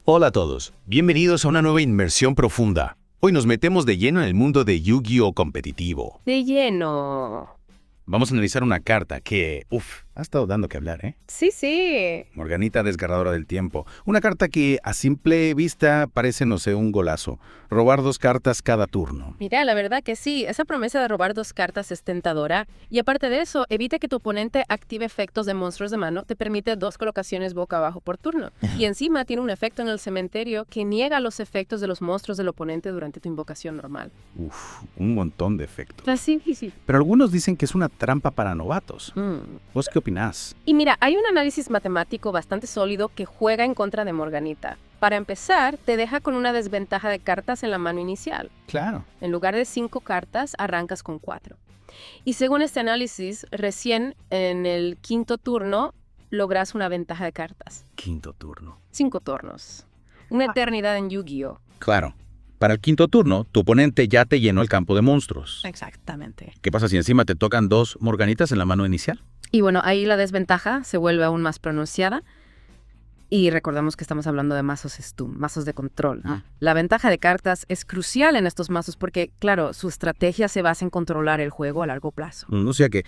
Hola a todos, bienvenidos a una nueva inmersión profunda. Hoy nos metemos de lleno en el mundo de Yu-Gi-Oh! Competitivo. De lleno. Vamos a analizar una carta que, ha estado dando que hablar, ¿eh? Sí. Morganita Desgarradora del Tiempo. Una carta que a simple vista parece, no sé, un golazo. Robar 2 cartas cada turno. Mira, la verdad que sí, esa promesa de robar 2 cartas es tentadora. Y aparte de eso, evita que tu oponente active efectos de monstruos de mano, te permite 2 colocaciones boca abajo por turno. Y encima tiene un efecto en el cementerio que niega los efectos de los monstruos del oponente durante tu invocación normal. Un montón de efectos. Así, sí. Pero algunos dicen que es una trampa para novatos. ¿Vos qué opinás? Y mira, hay un análisis matemático bastante sólido que juega en contra de Morganita. Para empezar, te deja con una desventaja de cartas en la mano inicial. Claro. En lugar de 5 cartas, arrancas con 4. Y según este análisis, recién en el 5º turno logras una ventaja de cartas. 5º turno. 5 turnos. Una eternidad en Yu-Gi-Oh! Claro. Para el 5º turno, tu oponente ya te llenó el campo de monstruos. Exactamente. ¿Qué pasa si encima te tocan 2 Morganitas en la mano inicial? Y bueno, ahí la desventaja se vuelve aún más pronunciada. Y recordamos que estamos hablando de mazos stun, mazos de control. La ventaja de cartas es crucial en estos mazos porque, claro, su estrategia se basa en controlar el juego a largo plazo. O sea que,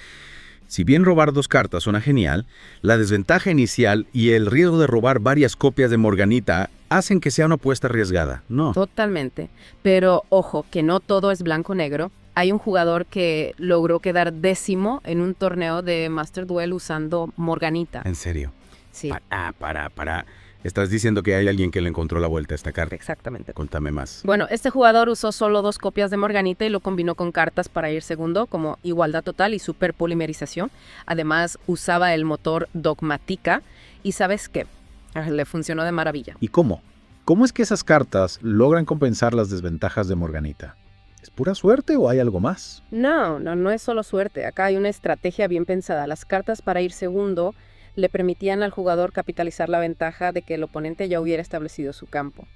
si bien robar 2 cartas suena genial, la desventaja inicial y el riesgo de robar varias copias de Morganita hacen que sea una apuesta arriesgada, ¿no? Totalmente. Pero ojo, que no todo es blanco-negro. Hay un jugador que logró quedar 10º en un torneo de Master Duel usando Morganita. ¿En serio? Sí. Para. Estás diciendo que hay alguien que le encontró la vuelta a esta carta. Exactamente. Contame más. Bueno, este jugador usó solo 2 copias de Morganita y lo combinó con cartas para ir segundo, como igualdad total y superpolimerización. Además, usaba el motor Dogmatica. ¿Y sabes qué? Le funcionó de maravilla. ¿Y cómo? ¿Cómo es que esas cartas logran compensar las desventajas de Morganita? ¿Es pura suerte o hay algo más? No es solo suerte. Acá hay una estrategia bien pensada. Las cartas para ir segundo le permitían al jugador capitalizar la ventaja de que el oponente ya hubiera establecido su campo.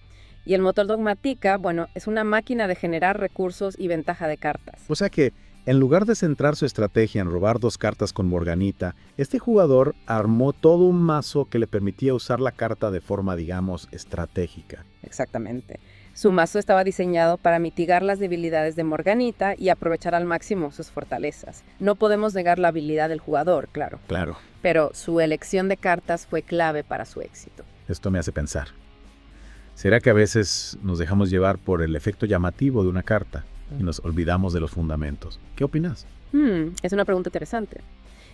Y el motor Dogmatica, bueno, es una máquina de generar recursos y ventaja de cartas. O sea que, en lugar de centrar su estrategia en robar 2 cartas con Morganita, este jugador armó todo un mazo que le permitía usar la carta de forma, digamos, estratégica. Exactamente. Su mazo estaba diseñado para mitigar las debilidades de Morganita y aprovechar al máximo sus fortalezas. No podemos negar la habilidad del jugador, claro. Claro. Pero su elección de cartas fue clave para su éxito. Esto me hace pensar. ¿Será que a veces nos dejamos llevar por el efecto llamativo de una carta y nos olvidamos de los fundamentos? ¿Qué opinas? Es una pregunta interesante.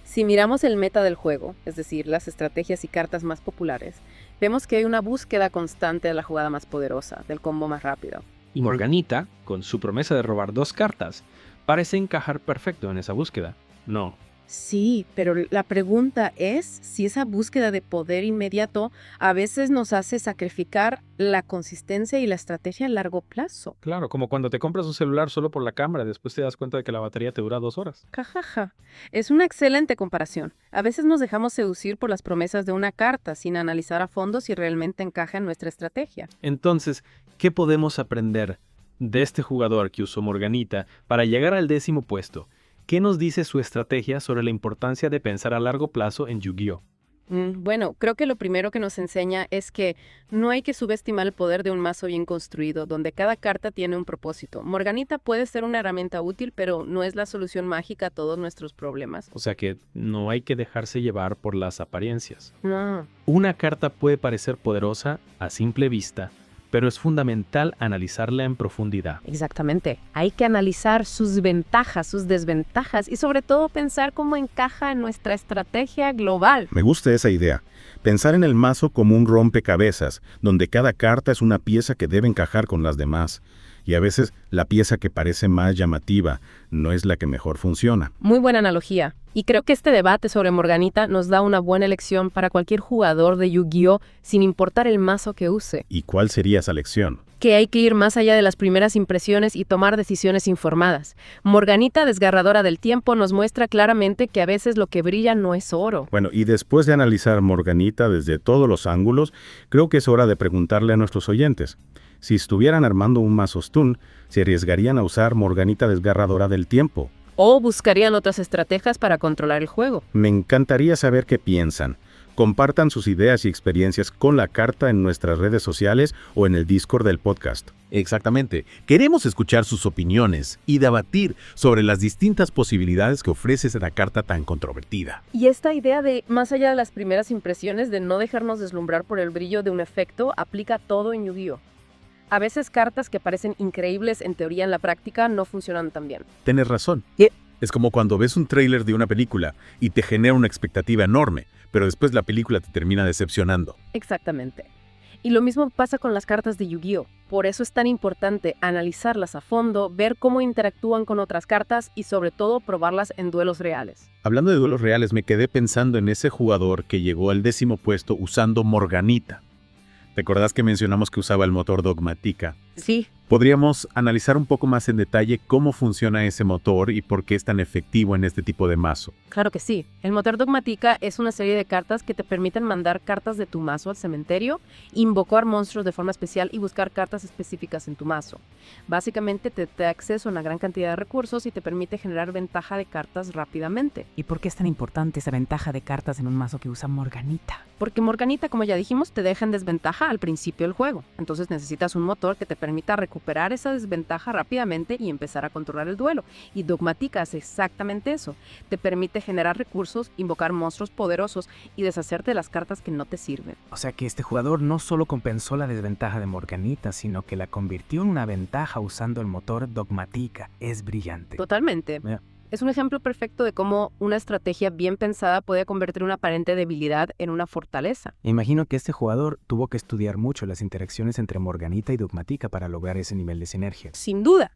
Si miramos el meta del juego, es decir, las estrategias y cartas más populares, vemos que hay una búsqueda constante de la jugada más poderosa, del combo más rápido. Y Morganita, con su promesa de robar 2 cartas, parece encajar perfecto en esa búsqueda. No. Sí, pero la pregunta es si esa búsqueda de poder inmediato a veces nos hace sacrificar la consistencia y la estrategia a largo plazo. Claro, como cuando te compras un celular solo por la cámara y después te das cuenta de que la batería te dura 2 horas. Jajaja. Es una excelente comparación. A veces nos dejamos seducir por las promesas de una carta sin analizar a fondo si realmente encaja en nuestra estrategia. Entonces, ¿qué podemos aprender de este jugador que usó Morganita para llegar al 10º puesto? ¿Qué nos dice su estrategia sobre la importancia de pensar a largo plazo en Yu-Gi-Oh? Bueno, creo que lo primero que nos enseña es que no hay que subestimar el poder de un mazo bien construido, donde cada carta tiene un propósito. Morganita puede ser una herramienta útil, pero no es la solución mágica a todos nuestros problemas. O sea que no hay que dejarse llevar por las apariencias. No. Una carta puede parecer poderosa a simple vista, pero es fundamental analizarla en profundidad. Exactamente. Hay que analizar sus ventajas, sus desventajas y sobre todo pensar cómo encaja en nuestra estrategia global. Me gusta esa idea. Pensar en el mazo como un rompecabezas, donde cada carta es una pieza que debe encajar con las demás. Y a veces la pieza que parece más llamativa no es la que mejor funciona. Muy buena analogía. Y creo que este debate sobre Morganita nos da una buena lección para cualquier jugador de Yu-Gi-Oh! Sin importar el mazo que use. ¿Y cuál sería esa lección? Que hay que ir más allá de las primeras impresiones y tomar decisiones informadas. Morganita Desgarradora del Tiempo nos muestra claramente que a veces lo que brilla no es oro. Bueno, y después de analizar Morganita desde todos los ángulos, creo que es hora de preguntarle a nuestros oyentes. Si estuvieran armando un mazo stun, ¿se arriesgarían a usar Morganita Desgarradora del Tiempo? ¿O buscarían otras estrategias para controlar el juego? Me encantaría saber qué piensan. Compartan sus ideas y experiencias con la carta en nuestras redes sociales o en el Discord del podcast. Exactamente. Queremos escuchar sus opiniones y debatir sobre las distintas posibilidades que ofrece esta carta tan controvertida. Y esta idea de, más allá de las primeras impresiones, de no dejarnos deslumbrar por el brillo de un efecto, aplica a todo en Yu-Gi-Oh! A veces cartas que parecen increíbles en teoría, en la práctica no funcionan tan bien. Tienes razón. Yeah. Es como cuando ves un tráiler de una película y te genera una expectativa enorme, pero después la película te termina decepcionando. Exactamente. Y lo mismo pasa con las cartas de Yu-Gi-Oh! Por eso es tan importante analizarlas a fondo, ver cómo interactúan con otras cartas y sobre todo probarlas en duelos reales. Hablando de duelos reales, me quedé pensando en ese jugador que llegó al 10º puesto usando Morganita. ¿Te acordás que mencionamos que usaba el motor Dogmatika? Sí. Podríamos analizar un poco más en detalle cómo funciona ese motor y por qué es tan efectivo en este tipo de mazo. Claro que sí. El motor Dogmatika es una serie de cartas que te permiten mandar cartas de tu mazo al cementerio, invocar monstruos de forma especial y buscar cartas específicas en tu mazo. Básicamente te da acceso a una gran cantidad de recursos y te permite generar ventaja de cartas rápidamente. ¿Y por qué es tan importante esa ventaja de cartas en un mazo que usa Morganita? Porque Morganita, como ya dijimos, te deja en desventaja al principio del juego. Entonces necesitas un motor que te permita recuperar esa desventaja rápidamente y empezar a controlar el duelo. Y Dogmatika hace exactamente eso. Te permite generar recursos, invocar monstruos poderosos y deshacerte de las cartas que no te sirven. O sea que este jugador no solo compensó la desventaja de Morganita, sino que la convirtió en una ventaja usando el motor Dogmatika. Es brillante. Totalmente. Yeah. Es un ejemplo perfecto de cómo una estrategia bien pensada puede convertir una aparente debilidad en una fortaleza. Imagino que este jugador tuvo que estudiar mucho las interacciones entre Morganita y Dogmatika para lograr ese nivel de sinergia. Sin duda.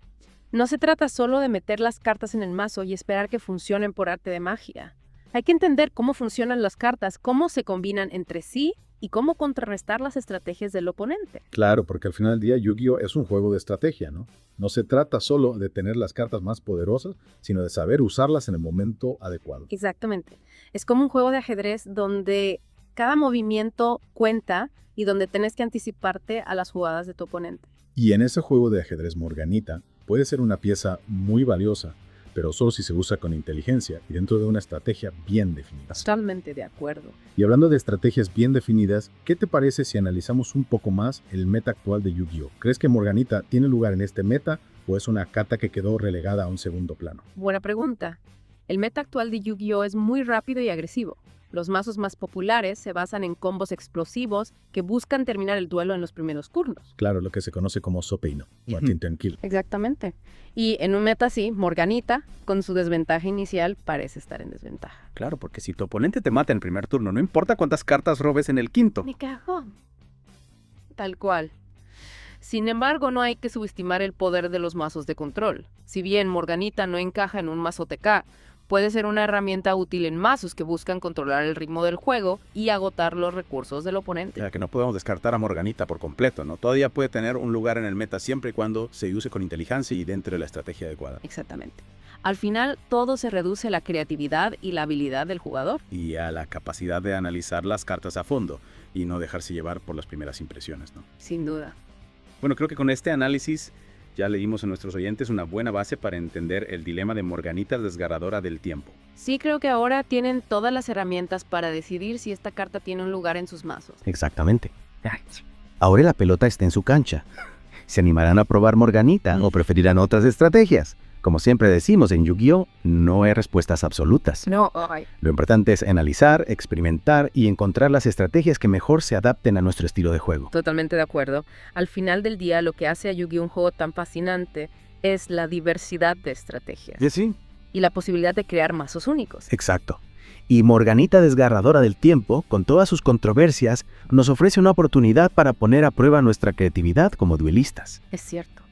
No se trata solo de meter las cartas en el mazo y esperar que funcionen por arte de magia. Hay que entender cómo funcionan las cartas, cómo se combinan entre sí y cómo contrarrestar las estrategias del oponente. Claro, porque al final del día Yu-Gi-Oh! Es un juego de estrategia, ¿no? No se trata solo de tener las cartas más poderosas, sino de saber usarlas en el momento adecuado. Exactamente. Es como un juego de ajedrez donde cada movimiento cuenta y donde tienes que anticiparte a las jugadas de tu oponente. Y en ese juego de ajedrez Morganita puede ser una pieza muy valiosa, pero solo si se usa con inteligencia y dentro de una estrategia bien definida. Totalmente de acuerdo. Y hablando de estrategias bien definidas, ¿qué te parece si analizamos un poco más el meta actual de Yu-Gi-Oh? ¿Crees que Morganita tiene lugar en este meta o es una carta que quedó relegada a un segundo plano? Buena pregunta. El meta actual de Yu-Gi-Oh! Es muy rápido y agresivo. Los mazos más populares se basan en combos explosivos que buscan terminar el duelo en los primeros turnos. Claro, lo que se conoce como Sopeino o Attempt and Kill. Exactamente. Y en un meta así, Morganita, con su desventaja inicial, parece estar en desventaja. Claro, porque si tu oponente te mata en primer turno, no importa cuántas cartas robes en el quinto. Me cagó. Tal cual. Sin embargo, no hay que subestimar el poder de los mazos de control. Si bien Morganita no encaja en un mazo TK, puede ser una herramienta útil en mazos que buscan controlar el ritmo del juego y agotar los recursos del oponente. Ya que no podemos descartar a Morganita por completo, ¿no? Todavía puede tener un lugar en el meta siempre y cuando se use con inteligencia y dentro de la estrategia adecuada. Exactamente. Al final, todo se reduce a la creatividad y la habilidad del jugador. Y a la capacidad de analizar las cartas a fondo y no dejarse llevar por las primeras impresiones, ¿no? Sin duda. Bueno, creo que con este análisis ya le dimos a nuestros oyentes una buena base para entender el dilema de Morganita desgarradora del tiempo. Sí, creo que ahora tienen todas las herramientas para decidir si esta carta tiene un lugar en sus mazos. Exactamente. Ahora la pelota está en su cancha. ¿Se animarán a probar Morganita o preferirán otras estrategias? Como siempre decimos en Yu-Gi-Oh, no hay respuestas absolutas. No, ay. Lo importante es analizar, experimentar y encontrar las estrategias que mejor se adapten a nuestro estilo de juego. Totalmente de acuerdo. Al final del día, lo que hace a Yu-Gi-Oh un juego tan fascinante es la diversidad de estrategias Sí, y la posibilidad de crear mazos únicos. exacto. Y Morganita desgarradora del tiempo, con todas sus controversias, nos ofrece una oportunidad para poner a prueba nuestra creatividad como duelistas. Es cierto.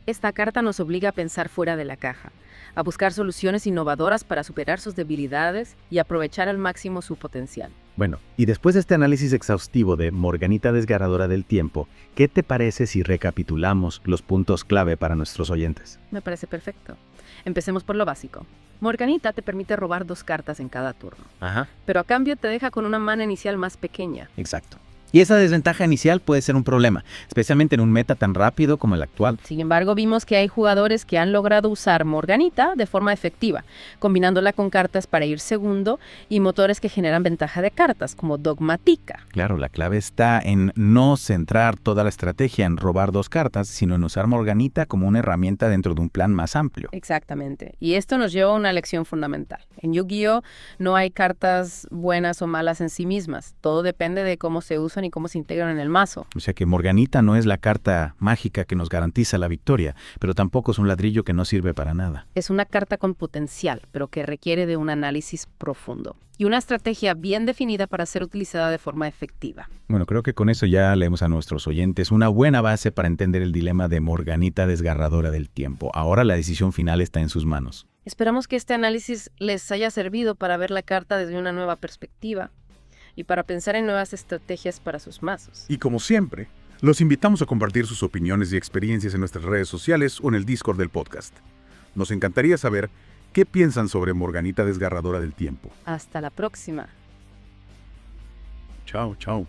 Esta carta nos obliga a pensar fuera de la caja, a buscar soluciones innovadoras para superar sus debilidades y aprovechar al máximo su potencial. Bueno, y después de este análisis exhaustivo de Morganita desgarradora del tiempo, ¿qué te parece si recapitulamos los puntos clave para nuestros oyentes? Me parece perfecto. Empecemos por lo básico. Morganita te permite robar 2 cartas en cada turno, Ajá, pero a cambio te deja con una mana inicial más pequeña. exacto. Y esa desventaja inicial puede ser un problema, especialmente en un meta tan rápido como el actual. Sin embargo, vimos que hay jugadores que han logrado usar Morganita de forma efectiva, combinándola con cartas para ir segundo y motores que generan ventaja de cartas, como Dogmatika. Claro, la clave está en no centrar toda la estrategia en robar 2 cartas, sino en usar Morganita como una herramienta dentro de un plan más amplio. Exactamente. Y esto nos lleva a una lección fundamental. En Yu-Gi-Oh! No hay cartas buenas o malas en sí mismas. Todo depende de cómo se usan y cómo se integran en el mazo. O sea que Morganita no es la carta mágica que nos garantiza la victoria, pero tampoco es un ladrillo que no sirve para nada. Es una carta con potencial, pero que requiere de un análisis profundo y una estrategia bien definida para ser utilizada de forma efectiva. Bueno, creo que con eso ya leemos a nuestros oyentes una buena base para entender el dilema de Morganita desgarradora del tiempo. Ahora la decisión final está en sus manos. Esperamos que este análisis les haya servido para ver la carta desde una nueva perspectiva y para pensar en nuevas estrategias para sus mazos. Y como siempre, los invitamos a compartir sus opiniones y experiencias en nuestras redes sociales o en el Discord del podcast. Nos encantaría saber qué piensan sobre Morganita desgarradora del tiempo. Hasta la próxima. Chao, chao.